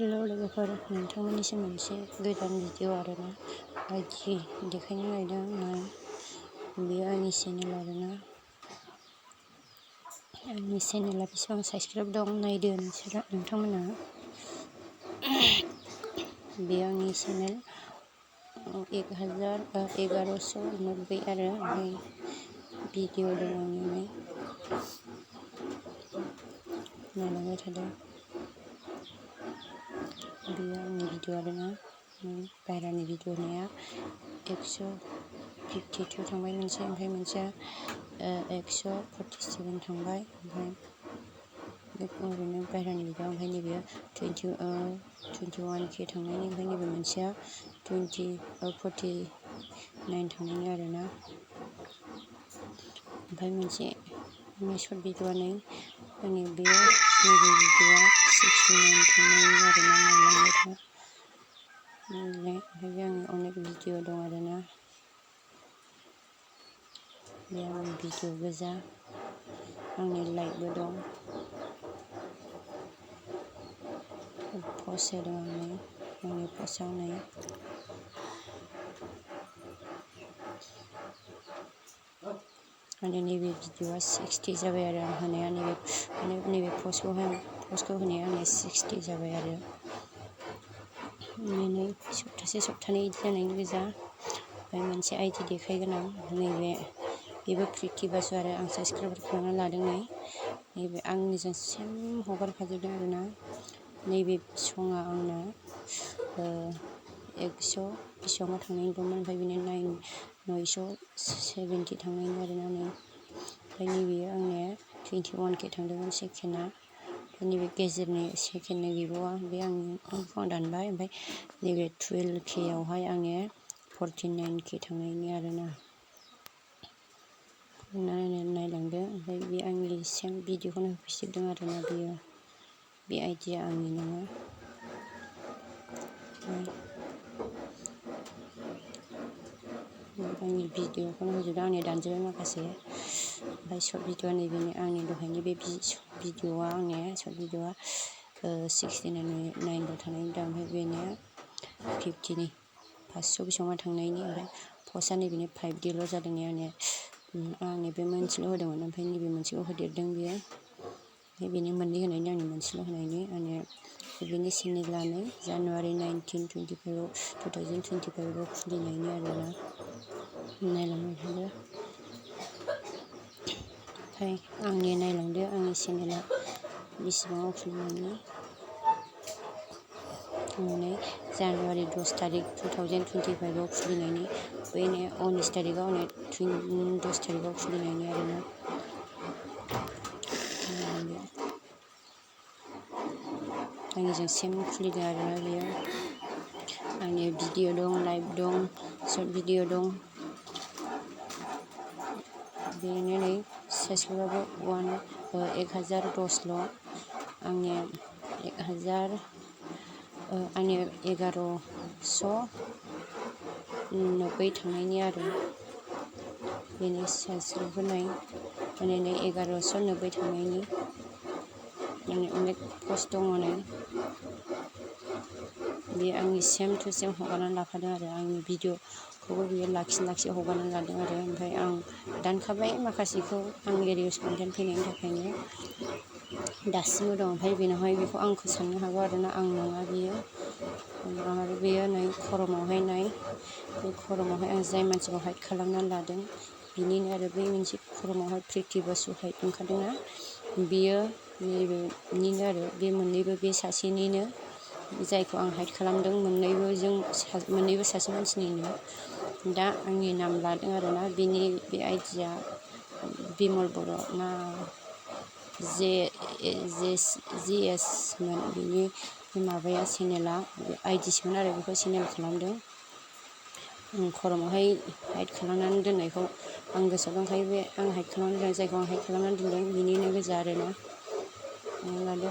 Hello लोगोफोर, नोंथांमोननिसिम मोनसे गोदान भिडिअ आरोना आइडि देखायनो नागिरदों आं। बेयो आंनि चेनेल आरोना। आंनि चेनेला बेसेबां साबस्क्राइब दं नायदो नोंथांमोना। बेयो आंनि चेनेल 1190 आरो ओमफ्राय भिडिअ दं आंनियावहाय नायलांबाय थादों। बेयो आंनि भिडिअ आरोना। बाहेरानि भिडिअ होनाया 152 थांबाय मोनसे, ओमफ्राय मोनसेया 147 थांबाय, ओमफ्राय ओरैनो बाहेरानि भिडिअ, ओमफ्राय नैबे 21K थांनायनि, ओमफ्राय नैबे मोनसेया 49 थांनायनि आरोना। ओमफ्राय मोनसे सर्ट भिडिअआ आंनि नैबे भिडिअआ 69 थांनायनि आरोना। नायलांबाय था। ओमफ्राय आंनि अनेक भिडिअ दं आरोना। बे आंनि भिडिअ गोजा। आंनि लाइकबो दं। पस्ट होदों आंनि पस्टआव आंनि नैबे भिडिअआ 60 जाबाय आरो आं होनाया नैबे पस्टखौ होनाया आंनिया 60 जाबाय आरो। नै सप्तानै इदि जानायनि गोजा। ओमफ्राय मोनसे आइडि देखायगोन आं। बेबो प्रिटि बासु आरो आं साबस्क्राइब खालामना लादों। नैबे आंनिजों सेम हगारफाजोबदों आरोना। नैबे सङा आंना 100 बेसेबांबा थांनायनि दंमोन, ओमफ्राय बिनो 970 थांनायनि आरोना। ओमफ्राय नैबेयो आंनिया 21K थांदोंमोन सेकेन्डआ। नैबे गेजेरनि सेकेन्डनि गैबावा, बे आं दानबाय। ओमफ्राय नैबे 12K आवहाय आंनिया 49K थांनायनि आरोना। नायलांदो। ओमफ्राय बे आंनि सेम भिडिअखौनो होफैजोबदों आरोना। बे आइडिया आंनि नङा। आंनि भिडिअखौनो होजोबदों। आंनि दानजोब्बाय माखासे। ओमफ्राय सर्ट भिडिअआ नैबेनो आंनि दहायनि बे भिडिअआ आंनिया सर्ट भिडिअआ 69 थानायनि दं। ओमफ्राय बेनो 500 बेसेबांबा थांनायनि। ओमफ्राय पस्टआ नैबेनो 5Dल' जादों आंनि बे मोनसेल' होदोंमोन, ओमफ्राय नैबे मोनसेखौ होदेरदों बेयो। ओमफ्राय बेनो मोननै होनायनि, आंनि मोनसेल' होनायनि। बेनि चेनेला जानुवारि 19, 2025आव खुलिनायनि आरोना। नायलांबाय थादो। ओमफ्राय नायलांदो आंनि चेनेला बेसेबाङाव खुलिनायनि। जानुवारि 10 तारिख 2025आव खुलिनायनि। बैनो 19 तारिखआव 10 तारिखआव खुलिनायनि आरोना। आंनिजों सेम खुलिदों आरोना बेयो। आंनि भिडिअ दं, लाइभ दं, सर्ट भिडिअ दं। बेनो साबस्क्राइबाबो 1010ल'। आंनि 1190 थांनायनि आरो। बेनो साबस्क्राइबखौ नाय। 1190 थांनायनि। अनेक पस्ट दङ बे आंनि सेम टु सेम हगारनानै लाखादों आरो। आंनि भिडिअखौबो बियो लाखि हगारनानै लादों आरो। ओमफ्राय आं दानखाबाय माखासेखौ आं रिल्स कन्टेन्ट फैनायनि थाखायनो दासिमबो दं। ओमफ्राय बेखौ आंखौ साननो हागौ आरोना। आं नङा बियो। आरो बेयो खरमावहाय बे खरमावहाय आं जाय मानसिखौ हाइड खालामनानै लादों बिनिनो आरो। बै मोनसे खरमावहाय प्रिटि बासु हाइड ओंखारदोंना, बेयो नैबेनिनो आरो। बे मोननैबो बे सासेनिनो, जायखौ आं हाइड खालामदों। मोननैबो सासे मानसिनिनो। दा आंनि नाम लादों आरोना। बे आइडिया बिमल बर' ना JS मोन बिनि माबाया चेनेला। आइडिसोमोन आरो। बेखौ चेनेल खालामदों। खरमावहाय हाइड खालामनानै दोननायखौ आं गोसोआव दंखायो। बे आं हाइड खालामनानै दोननाय, जायखौ आं हाइड खालामनानै दोनदों बिनिनो गोजा आरोना। लादो।